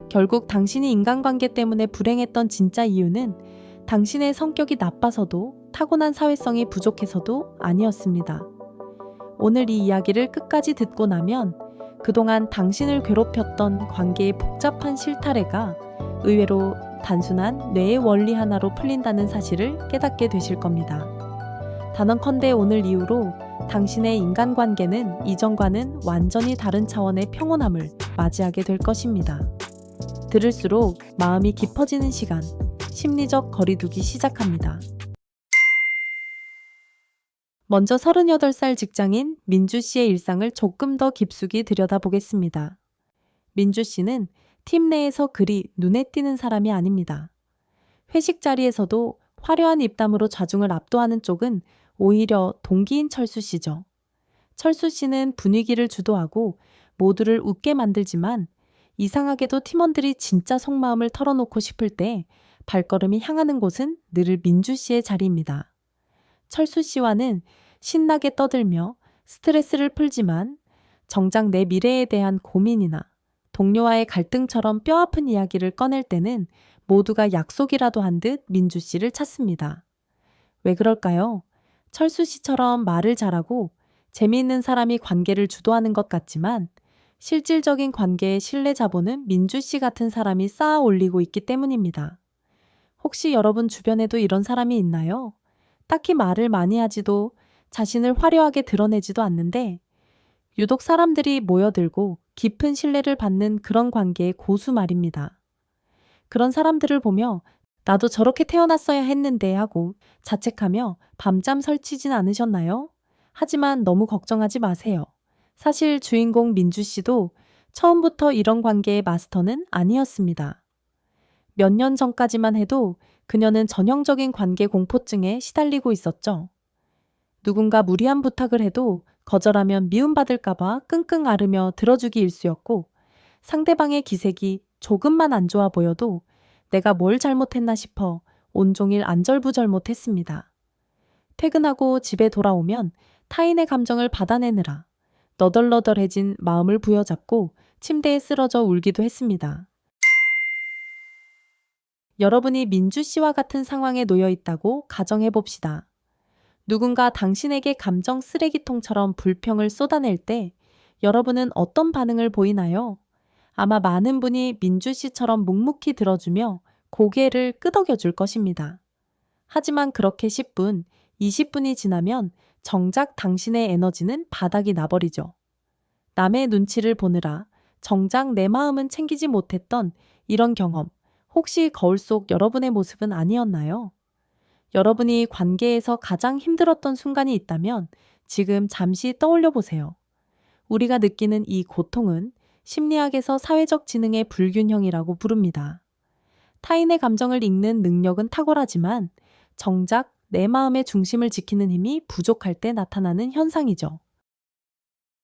결국 당신이 인간관계 때문에 불행했던 진짜 이유는 당신의 성격이 나빠서도 타고난 사회성이 부족해서도 아니었습니다. 오늘 이 이야기를 끝까지 듣고 나면 그동안 당신을 괴롭혔던 관계의 복잡한 실타래가 의외로 단순한 뇌의 원리 하나로 풀린다는 사실을 깨닫게 되실 겁니다. 단언컨대 오늘 이후로 당신의 인간관계는 이전과는 완전히 다른 차원의 평온함을 맞이하게 될 것입니다. 들을수록 마음이 깊어지는 시간, 심리적 거리두기 시작합니다. 먼저 38살 직장인 민주 씨의 일상을 조금 더 깊숙이 들여다보겠습니다. 민주 씨는 팀 내에서 그리 눈에 띄는 사람이 아닙니다. 회식 자리에서도 화려한 입담으로 좌중을 압도하는 쪽은 오히려 동기인 철수 씨죠. 철수 씨는 분위기를 주도하고 모두를 웃게 만들지만 이상하게도 팀원들이 진짜 속마음을 털어놓고 싶을 때 발걸음이 향하는 곳은 늘 민주 씨의 자리입니다. 철수 씨와는 신나게 떠들며 스트레스를 풀지만 정작 내 미래에 대한 고민이나 동료와의 갈등처럼 뼈아픈 이야기를 꺼낼 때는 모두가 약속이라도 한 듯 민주 씨를 찾습니다. 왜 그럴까요? 철수 씨처럼 말을 잘하고 재미있는 사람이 관계를 주도하는 것 같지만 실질적인 관계의 신뢰 자본은 민주 씨 같은 사람이 쌓아 올리고 있기 때문입니다. 혹시 여러분 주변에도 이런 사람이 있나요? 딱히 말을 많이 하지도 자신을 화려하게 드러내지도 않는데 유독 사람들이 모여들고 깊은 신뢰를 받는 그런 관계의 고수 말입니다. 그런 사람들을 보며 나도 저렇게 태어났어야 했는데 하고 자책하며 밤잠 설치진 않으셨나요? 하지만 너무 걱정하지 마세요. 사실 주인공 민주 씨도 처음부터 이런 관계의 마스터는 아니었습니다. 몇 년 전까지만 해도 그녀는 전형적인 관계 공포증에 시달리고 있었죠. 누군가 무리한 부탁을 해도 거절하면 미움받을까봐 끙끙 앓으며 들어주기 일쑤였고 상대방의 기색이 조금만 안 좋아 보여도 내가 뭘 잘못했나 싶어 온종일 안절부절 못했습니다. 퇴근하고 집에 돌아오면 타인의 감정을 받아내느라 너덜너덜해진 마음을 부여잡고 침대에 쓰러져 울기도 했습니다. 여러분이 민주 씨와 같은 상황에 놓여 있다고 가정해 봅시다. 누군가 당신에게 감정 쓰레기통처럼 불평을 쏟아낼 때 여러분은 어떤 반응을 보이나요? 아마 많은 분이 민주 씨처럼 묵묵히 들어주며 고개를 끄덕여 줄 것입니다. 하지만 그렇게 10분, 20분이 지나면 정작 당신의 에너지는 바닥이 나버리죠. 남의 눈치를 보느라 정작 내 마음은 챙기지 못했던 이런 경험, 혹시 거울 속 여러분의 모습은 아니었나요? 여러분이 관계에서 가장 힘들었던 순간이 있다면 지금 잠시 떠올려 보세요. 우리가 느끼는 이 고통은 심리학에서 사회적 지능의 불균형이라고 부릅니다. 타인의 감정을 읽는 능력은 탁월하지만 정작 내 마음의 중심을 지키는 힘이 부족할 때 나타나는 현상이죠.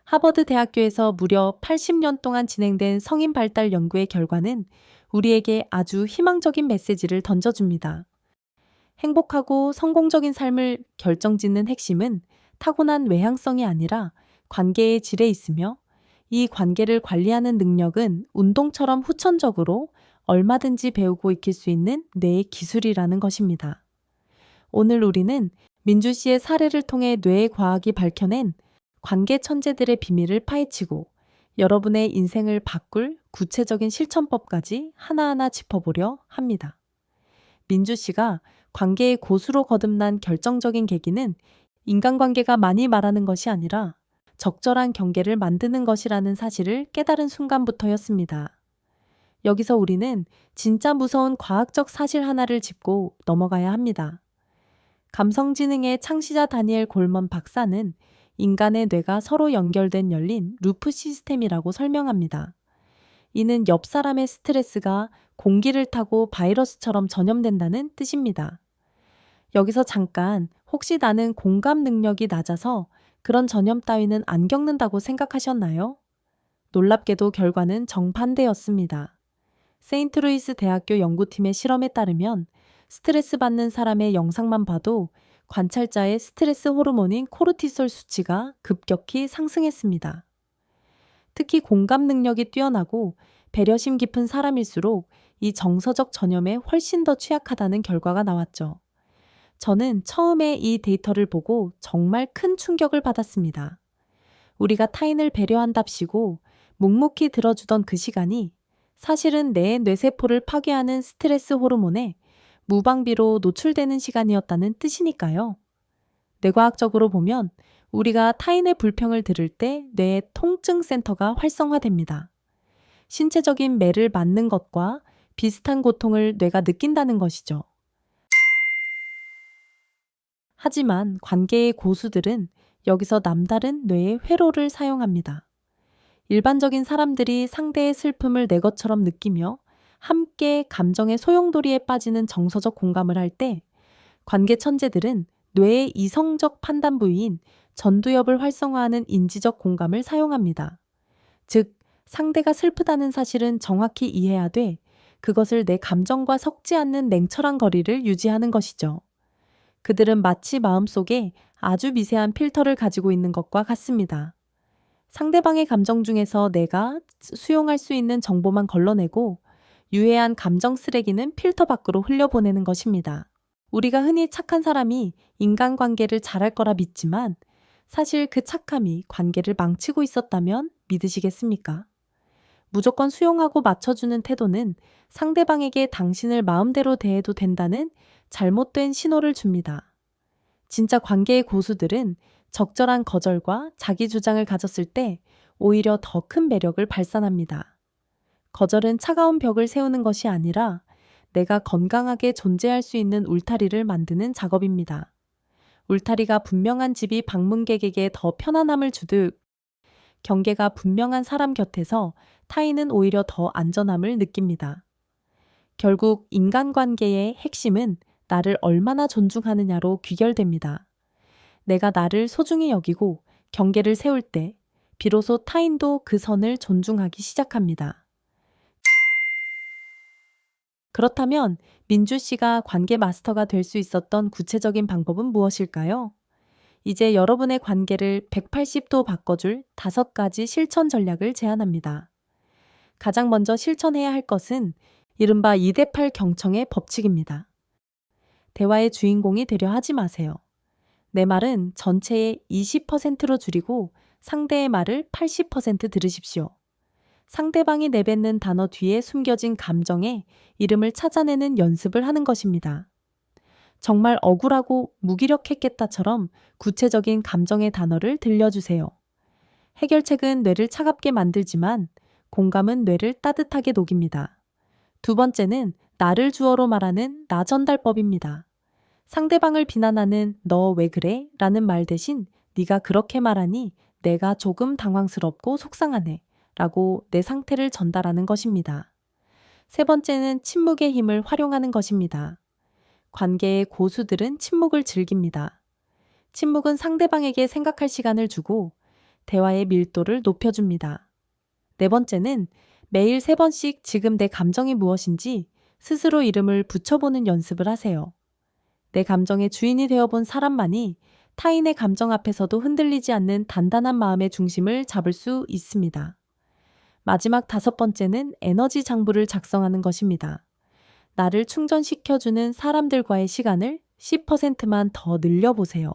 하버드 대학교에서 무려 80년 동안 진행된 성인 발달 연구의 결과는 우리에게 아주 희망적인 메시지를 던져줍니다. 행복하고 성공적인 삶을 결정짓는 핵심은 타고난 외향성이 아니라 관계의 질에 있으며 이 관계를 관리하는 능력은 운동처럼 후천적으로 얼마든지 배우고 익힐 수 있는 뇌의 기술이라는 것입니다. 오늘 우리는 민주 씨의 사례를 통해 뇌의 과학이 밝혀낸 관계 천재들의 비밀을 파헤치고 여러분의 인생을 바꿀 구체적인 실천법까지 하나하나 짚어보려 합니다. 민주 씨가 관계의 고수로 거듭난 결정적인 계기는 인간관계가 많이 말하는 것이 아니라 적절한 경계를 만드는 것이라는 사실을 깨달은 순간부터였습니다. 여기서 우리는 진짜 무서운 과학적 사실 하나를 짚고 넘어가야 합니다. 감성지능의 창시자 다니엘 골먼 박사는 인간의 뇌가 서로 연결된 열린 루프 시스템이라고 설명합니다. 이는 옆 사람의 스트레스가 공기를 타고 바이러스처럼 전염된다는 뜻입니다. 여기서 잠깐 혹시 나는 공감 능력이 낮아서 그런 전염 따위는 안 겪는다고 생각하셨나요? 놀랍게도 결과는 정반대였습니다. 세인트루이스 대학교 연구팀의 실험에 따르면 스트레스 받는 사람의 영상만 봐도 관찰자의 스트레스 호르몬인 코르티솔 수치가 급격히 상승했습니다. 특히 공감 능력이 뛰어나고 배려심 깊은 사람일수록 이 정서적 전염에 훨씬 더 취약하다는 결과가 나왔죠. 저는 처음에 이 데이터를 보고 정말 큰 충격을 받았습니다. 우리가 타인을 배려한답시고 묵묵히 들어주던 그 시간이 사실은 내 뇌세포를 파괴하는 스트레스 호르몬에 무방비로 노출되는 시간이었다는 뜻이니까요. 뇌과학적으로 보면 우리가 타인의 불평을 들을 때 뇌의 통증 센터가 활성화됩니다. 신체적인 매를 맞는 것과 비슷한 고통을 뇌가 느낀다는 것이죠. 하지만 관계의 고수들은 여기서 남다른 뇌의 회로를 사용합니다. 일반적인 사람들이 상대의 슬픔을 내 것처럼 느끼며 함께 감정의 소용돌이에 빠지는 정서적 공감을 할 때 관계 천재들은 뇌의 이성적 판단 부위인 전두엽을 활성화하는 인지적 공감을 사용합니다. 즉, 상대가 슬프다는 사실은 정확히 이해해야 돼 그것을 내 감정과 섞지 않는 냉철한 거리를 유지하는 것이죠. 그들은 마치 마음속에 아주 미세한 필터를 가지고 있는 것과 같습니다. 상대방의 감정 중에서 내가 수용할 수 있는 정보만 걸러내고 유해한 감정 쓰레기는 필터 밖으로 흘려보내는 것입니다. 우리가 흔히 착한 사람이 인간관계를 잘할 거라 믿지만 사실 그 착함이 관계를 망치고 있었다면 믿으시겠습니까? 무조건 수용하고 맞춰주는 태도는 상대방에게 당신을 마음대로 대해도 된다는 잘못된 신호를 줍니다. 진짜 관계의 고수들은 적절한 거절과 자기 주장을 가졌을 때 오히려 더 큰 매력을 발산합니다. 거절은 차가운 벽을 세우는 것이 아니라 내가 건강하게 존재할 수 있는 울타리를 만드는 작업입니다. 울타리가 분명한 집이 방문객에게 더 편안함을 주듯 경계가 분명한 사람 곁에서 타인은 오히려 더 안전함을 느낍니다. 결국 인간관계의 핵심은 나를 얼마나 존중하느냐로 귀결됩니다. 내가 나를 소중히 여기고 경계를 세울 때 비로소 타인도 그 선을 존중하기 시작합니다. 그렇다면 민주 씨가 관계 마스터가 될 수 있었던 구체적인 방법은 무엇일까요? 이제 여러분의 관계를 180도 바꿔줄 5가지 실천 전략을 제안합니다. 가장 먼저 실천해야 할 것은 이른바 2대8 경청의 법칙입니다. 대화의 주인공이 되려 하지 마세요. 내 말은 전체의 20%로 줄이고 상대의 말을 80% 들으십시오. 상대방이 내뱉는 단어 뒤에 숨겨진 감정의 이름을 찾아내는 연습을 하는 것입니다. 정말 억울하고 무기력했겠다처럼 구체적인 감정의 단어를 들려주세요. 해결책은 뇌를 차갑게 만들지만 공감은 뇌를 따뜻하게 녹입니다. 두 번째는 나를 주어로 말하는 나 전달법입니다. 상대방을 비난하는 너 왜 그래? 라는 말 대신 네가 그렇게 말하니 내가 조금 당황스럽고 속상하네 라고 내 상태를 전달하는 것입니다. 세 번째는 침묵의 힘을 활용하는 것입니다. 관계의 고수들은 침묵을 즐깁니다. 침묵은 상대방에게 생각할 시간을 주고 대화의 밀도를 높여줍니다. 네 번째는 매일 3번씩 지금 내 감정이 무엇인지 스스로 이름을 붙여보는 연습을 하세요. 내 감정의 주인이 되어본 사람만이 타인의 감정 앞에서도 흔들리지 않는 단단한 마음의 중심을 잡을 수 있습니다. 마지막 5번째는 에너지 장부를 작성하는 것입니다. 나를 충전시켜주는 사람들과의 시간을 10%만 더 늘려보세요.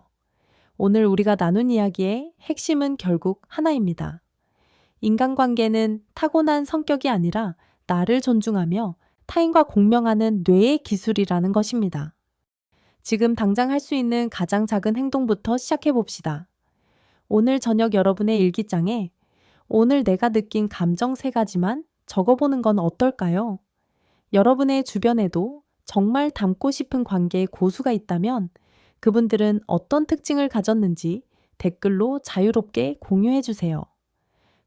오늘 우리가 나눈 이야기의 핵심은 결국 하나입니다. 인간관계는 타고난 성격이 아니라 나를 존중하며 타인과 공명하는 뇌의 기술이라는 것입니다. 지금 당장 할 수 있는 가장 작은 행동부터 시작해 봅시다. 오늘 저녁 여러분의 일기장에 오늘 내가 느낀 감정 3가지만 적어보는 건 어떨까요? 여러분의 주변에도 정말 닮고 싶은 관계의 고수가 있다면 그분들은 어떤 특징을 가졌는지 댓글로 자유롭게 공유해 주세요.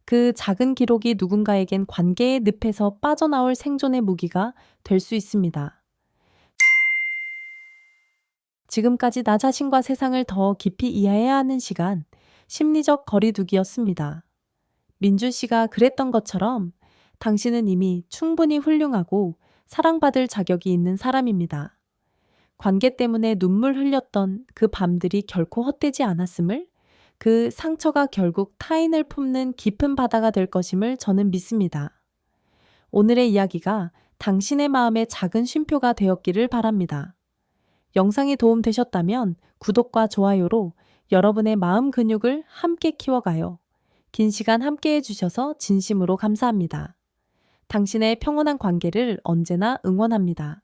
그 작은 기록이 누군가에겐 관계의 늪에서 빠져나올 생존의 무기가 될 수 있습니다. 지금까지 나 자신과 세상을 더 깊이 이해해야 하는 시간, 심리적 거리두기였습니다. 민주 씨가 그랬던 것처럼 당신은 이미 충분히 훌륭하고 사랑받을 자격이 있는 사람입니다. 관계 때문에 눈물 흘렸던 그 밤들이 결코 헛되지 않았음을, 그 상처가 결국 타인을 품는 깊은 바다가 될 것임을 저는 믿습니다. 오늘의 이야기가 당신의 마음의 작은 쉼표가 되었기를 바랍니다. 영상이 도움되셨다면 구독과 좋아요로 여러분의 마음 근육을 함께 키워가요. 긴 시간 함께 해주셔서 진심으로 감사합니다. 당신의 평온한 관계를 언제나 응원합니다.